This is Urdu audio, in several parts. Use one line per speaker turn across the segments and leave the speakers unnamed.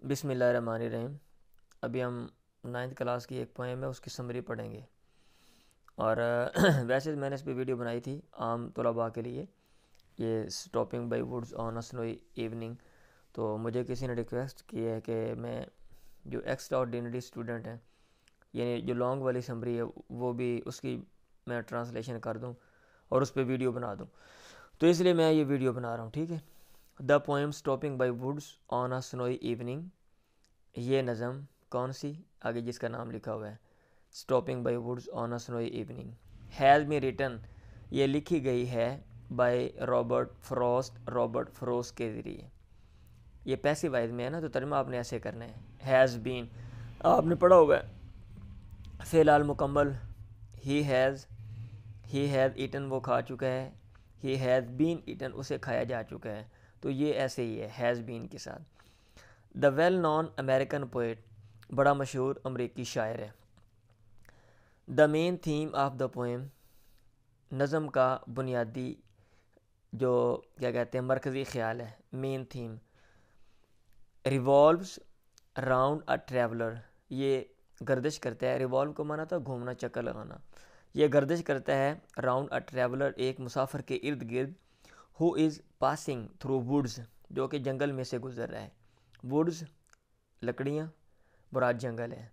بسم اللہ الرحمن الرحیم۔ ابھی ہم 9th کلاس کی ایک پویم ہے، اس کی سمری پڑھیں گے۔ اور ویسے میں نے اس پہ ویڈیو بنائی تھی عام طلباء کے لیے، یہ stopping by woods on a سنوئی evening. تو مجھے کسی نے ریکویسٹ کی ہے کہ میں جو ایکسٹرا آرڈینری اسٹوڈنٹ ہیں، یعنی جو لانگ والی سمری ہے وہ بھی اس کی میں ٹرانسلیشن کر دوں اور اس پہ ویڈیو بنا دوں، تو اس لیے میں یہ ویڈیو بنا رہا ہوں، ٹھیک ہے۔ The poem stopping by woods on a سنوئی evening, یہ نظم کون سی آگے جس کا نام لکھا ہوا ہے stopping by woods on a سنوئی evening, has been written, یہ لکھی گئی ہے بائی رابرٹ فروسٹ کے ذریعے۔ یہ پیسیو وائز میں ہے نا، تو ترجمہ آپ نے ایسے کرنا ہے، ہیز بین آپ نے پڑھا ہوا ہے فعل حال مکمل، ہی ہیز ایٹن وہ کھا چکا ہے، ہی ہیز بین ایٹن اسے کھایا جا چکا ہے، تو یہ ایسے ہی ہے ہیز بین کے ساتھ۔ The well known American poet, بڑا مشہور امریکی شاعر ہے۔ The main theme of the poem, نظم کا بنیادی جو کیا کہتے ہیں مرکزی خیال ہے، مین تھیم۔ ریوالوز راؤنڈ اے ٹریولر، یہ گردش کرتا ہے، ریوالو کو مانا تھا گھومنا، چکر لگانا، یہ گردش کرتا ہے راؤنڈ اے ٹریولر ایک مسافر کے ارد گرد، ہو از پاسنگ تھرو ووڈز جو کہ جنگل میں سے گزر رہا ہے، ووڈز لکڑیاں، مراد جنگل ہے،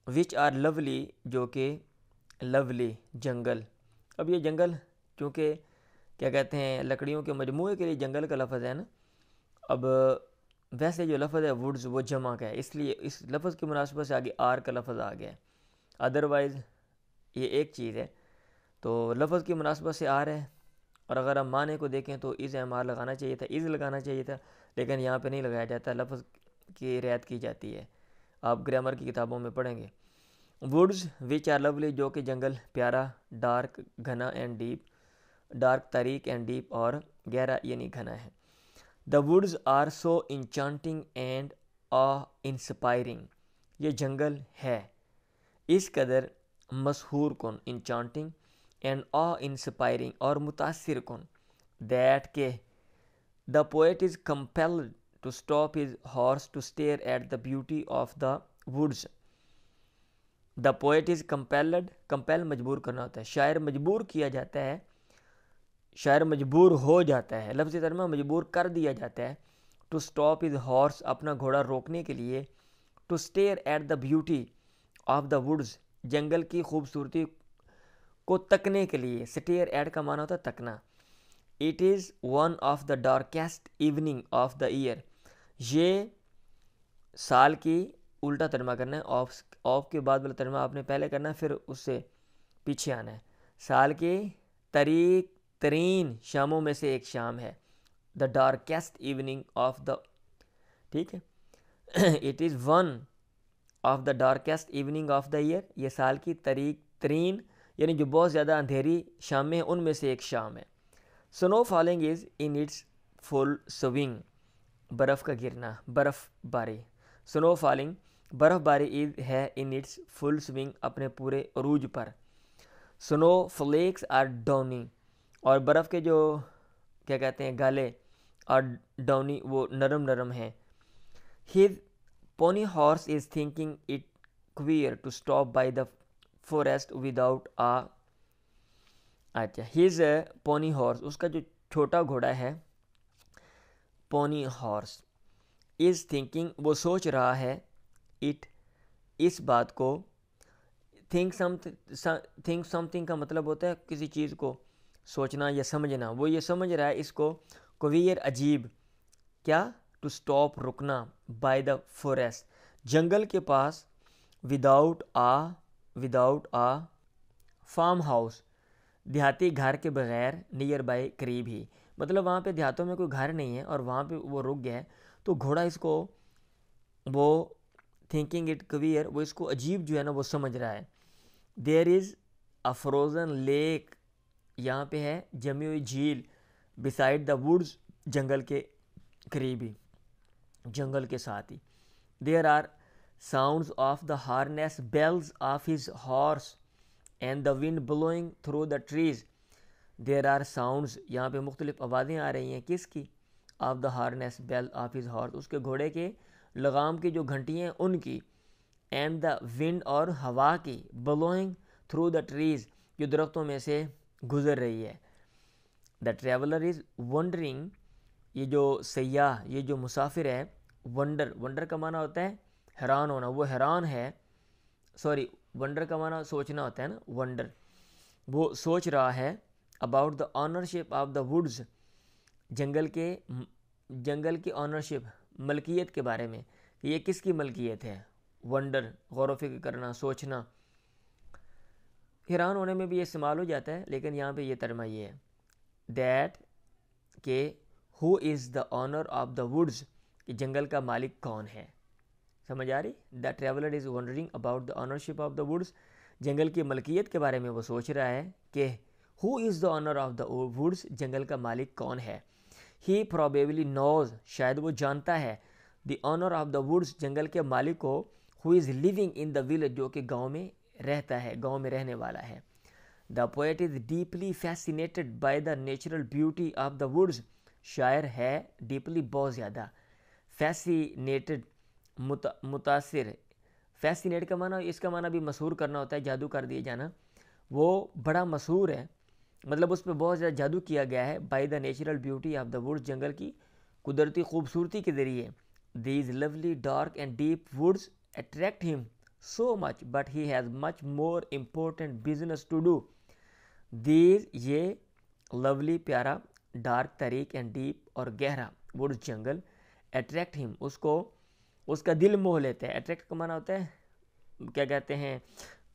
وچ آر لولی جو کہ لولی جنگل۔ اب یہ جنگل چونکہ کیا کہتے ہیں لکڑیوں کے مجموعے کے لیے جنگل کا لفظ ہے نا، اب ویسے جو لفظ ہے ووڈز وہ جمع کا ہے، اس لیے اس لفظ کی مناسبت سے آگے آر کا لفظ آ گیا ہے، ادروائز یہ ایک چیز ہے تو لفظ کی مناسبت سے آر ہے، اور اگر ہم معنی کو دیکھیں تو از ایم آر لگانا چاہیے تھا، از لگانا چاہیے تھا، لیکن یہاں پہ نہیں لگایا جاتا، لفظ کی رعایت کی جاتی ہے، آپ گرامر کی کتابوں میں پڑھیں گے۔ ووڈز وچ آر لولی جو کہ جنگل پیارا، ڈارک گھنا اینڈ ڈیپ، ڈارک تاریک اینڈ ڈیپ اور گہرا یعنی گھنا ہے۔ The woods are so enchanting and a inspiring, یہ جنگل ہے اس قدر مسحور کن، انچانٹنگ اینڈ آ انسپائرنگ اور متاثر کن، دیٹ کہ the poet is compelled to stop his horse to stare at the beauty of the woods. The poet is compelled, compel مجبور کرنا ہوتا ہے، شاعر مجبور کیا جاتا ہے، شاعر مجبور ہو جاتا ہے، لفظ ترجمہ مجبور کر دیا جاتا ہے، ٹو اسٹاپ ہز ہارس اپنا گھوڑا روکنے کے لیے، to stare at the beauty of the woods جنگل کی خوبصورتی کو تکنے کے لیے، اسٹیئر ایٹ کا معنی ہوتا ہے تکنا۔ It is one of the darkest evening of the year, یہ سال کی الٹا ترجمہ کرنا ہے، آف کے بعد والا ترجمہ آپ نے پہلے کرنا ہے پھر اس سے پیچھے آنا ہے، سال کی تاریک ترین شاموں میں سے ایک شام ہے، دا ڈارکیسٹ ایوننگ آف دا، ٹھیک ہے، it is one of the darkest evening of the year, یہ سال کی تاریک ترین یعنی جو بہت زیادہ اندھیری شامیں ہیں ان میں سے ایک شام ہے۔ Snow falling is in its full swing, برف کا گرنا، برف باری، سنو فالنگ برف باری ہے ان اٹس فل سوئنگ اپنے پورے عروج پر، سنو فلیکس آر ڈاؤنی اور برف کے جو کیا کہتے ہیں گالے، اور ڈاؤنی وہ نرم نرم ہیں، his pony horse is thinking it queer to stop by the forest without a, اچھا ہز پونی ہارس اس کا جو چھوٹا گھوڑا ہے، پونی ہارس از تھنکنگ وہ سوچ رہا ہے، اٹ اس بات کو، تھنک سم تھنگ کا مطلب ہوتا ہے کسی چیز کو سوچنا یا سمجھنا، وہ یہ سمجھ رہا ہے اس کو، کویر عجیب، کیا، ٹو اسٹاپ رکنا، بائی دا فوریسٹ جنگل کے پاس، وداؤٹ آ فارم ہاؤس دیہاتی گھر کے بغیر، نیئر بائی قریب ہی، مطلب وہاں پہ دیہاتوں میں کوئی گھر نہیں ہے اور وہاں پہ وہ رک گیا ہے، تو گھوڑا اس کو وہ تھنکنگ اٹ کویئر وہ اس کو عجیب جو ہے نا وہ سمجھ رہا ہے۔ دیر از اے فروزن لیک، یہاں پہ ہے جمی ہوئی جھیل، بسائڈ دا ووڈز جنگل کے قریب ہی، جنگل کے ساتھ ہی، there are sounds of the harness bells of his horse and the wind blowing through the trees, there are sounds یہاں پہ مختلف آوازیں آ رہی ہیں، کس کی، of the harness bell of his horse اس کے گھوڑے کے لغام کی جو گھنٹیاں ہیں ان کی، اینڈ دا ونڈ اور ہوا کی، بلوئنگ تھرو دا ٹریز جو درختوں میں سے گزر رہی ہے. دا ٹریولر از ونڈرنگ، یہ جو سیاح، یہ جو مسافر ہے، ونڈر کا معنی ہوتا ہے حیران ہونا، وہ حیران ہے، سوری ونڈر کا معنی سوچنا ہوتا ہے نا، ونڈر، وہ سوچ رہا ہے about the ownership of the woods, جنگل کی آنرشپ، ملکیت کے بارے میں، کہ یہ کس کی ملکیت ہے. ونڈر غور و فکر کرنا، سوچنا. حیران ہونے میں بھی یہ استعمال ہو جاتا ہے، لیکن یہاں پہ یہ ترجمہ یہ ہے دیٹ کہ who is the owner of the woods, کہ جنگل کا مالک کون ہے. سمجھ آ رہی؟ The traveller is wondering about the ownership of the woods, جنگل کی ملکیت کے بارے میں وہ سوچ رہا ہے کہ who is the owner of the woods, جنگل کا مالک کون ہے. ہی پروبیبلی نوز، شاید وہ جانتا ہے، دی آنر آف دا ووڈز، جنگل کے مالک کو، ہو از لیونگ ان دا ولیج، جو کہ گاؤں میں رہتا ہے، گاؤں میں رہنے والا ہے. The poet is deeply fascinated by the natural beauty of the woods, شاعر ہے ڈیپلی بہت زیادہ فیسینیٹڈ، متاثر. فیسینیٹ کا معنی، اس کا معنی بھی مسحور کرنا ہوتا ہے، جادو کر دیا جانا. وہ بڑا مسحور ہے، مطلب اس پہ بہت زیادہ جادو کیا گیا ہے. By the natural beauty of the woods, جنگل کی قدرتی خوبصورتی کے ذریعے. These lovely dark and deep woods attract him so much but he has much more important business to do. These, یہ، لولی پیارا، ڈارک تاریک، اینڈ ڈیپ اور گہرا، ووڈز جنگل، اٹریکٹ ہم اس کو، اس کا دل موہ لیتا ہے. اٹریکٹ کا معنی ہوتا ہے کیا کہتے ہیں،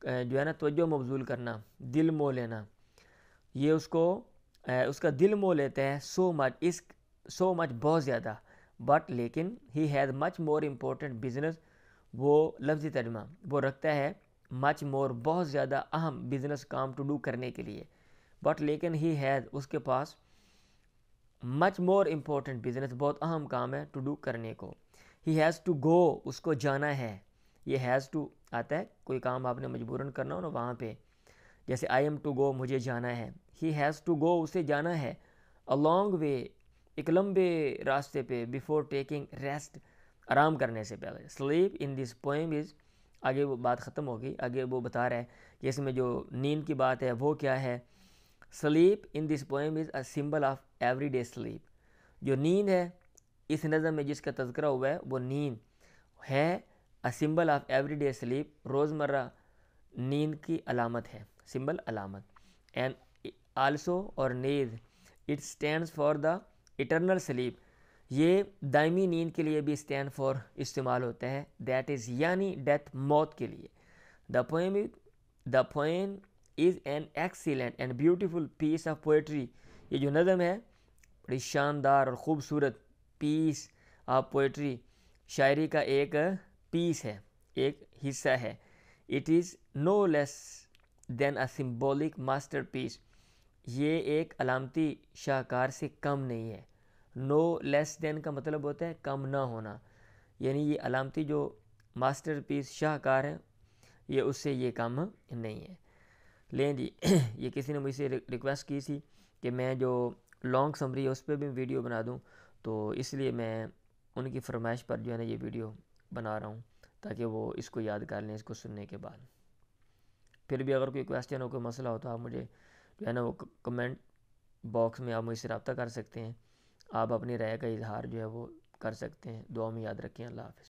جو ہے نا توجہ مبذول کرنا، دل موہ لینا. یہ اس کو، اس کا دل موہ لیتا ہے. سو مچ بہت زیادہ، بٹ لیکن، ہی has much more important business, وہ لفظی ترجمہ، وہ رکھتا ہے مچ مور بہت زیادہ اہم بزنس، کام ٹو ڈو کرنے کے لیے. بٹ لیکن، ہی ہیز اس کے پاس، مچ مور امپورٹنٹ بزنس بہت اہم کام ہے ٹو ڈو کرنے کو. ہی ہیز ٹو گو، اس کو جانا ہے. یہ ہیز ٹو آتا ہے کوئی کام آپ نے مجبوراً کرنا ہو نا، وہاں پہ جیسے آئی ایم ٹو گو، مجھے جانا ہے. ہی ہیز ٹو گو، اسے جانا ہے. اے لانگ وے، ایک لمبے راستے پہ. بیفور ٹیکنگ ریسٹ، آرام کرنے سے پہلے. سلیپ ان دس پوئم از، آگے وہ بات ختم ہوگی، آگے وہ بتا رہا ہے کہ اس میں جو نیند کی بات ہے وہ کیا ہے. Sleep in this poem is a symbol of every day slip. جو نیند ہے اس نظم میں جس کا تذکرہ ہوا ہے، وہ نیند ہے a symbol of every day slip, روزمرہ نیند کی علامت ہے، سمبل، علامت. اینڈ آلسو، اور نیز، it stands for the eternal slip, یہ دائمی نیند کے لیے بھی اسٹینڈ فار استعمال ہوتا ہے. دیٹ از یعنی ڈیتھ، موت کے لیے. The poem is an excellent and beautiful piece of poetry, یہ جو نظم ہے بڑی شاندار اور خوبصورت پیس آف پوئٹری، شاعری کا ایک پیس ہے، ایک حصہ ہے. It is no less than a symbolic masterpiece, یہ ایک علامتی شاہکار سے کم نہیں ہے. نو لیس دین کا مطلب ہوتا ہے کم نہ ہونا، یعنی یہ علامتی جو ماسٹر پیس شاہکار ہے، یہ اس سے یہ کم نہیں ہے. لیں جی، یہ کسی نے مجھ سے ریکویسٹ کی تھی کہ میں جو لانگ سمری ہے اس پہ بھی ویڈیو بنا دوں، تو اس لیے میں ان کی فرمائش پر جو ہے نا یہ ویڈیو بنا رہا ہوں، تاکہ وہ اس کو یاد کر لیں اس کو سننے کے بعد. پھر بھی اگر کوئی کویسچن ہو، کوئی مسئلہ ہو، تو آپ مجھے جو ہے نا وہ کمنٹ باکس میں آپ مجھ سے رابطہ کر سکتے ہیں. آپ اپنی رائے کا اظہار جو ہے وہ کر سکتے ہیں. دعا میں یاد رکھیں. اللہ حافظ.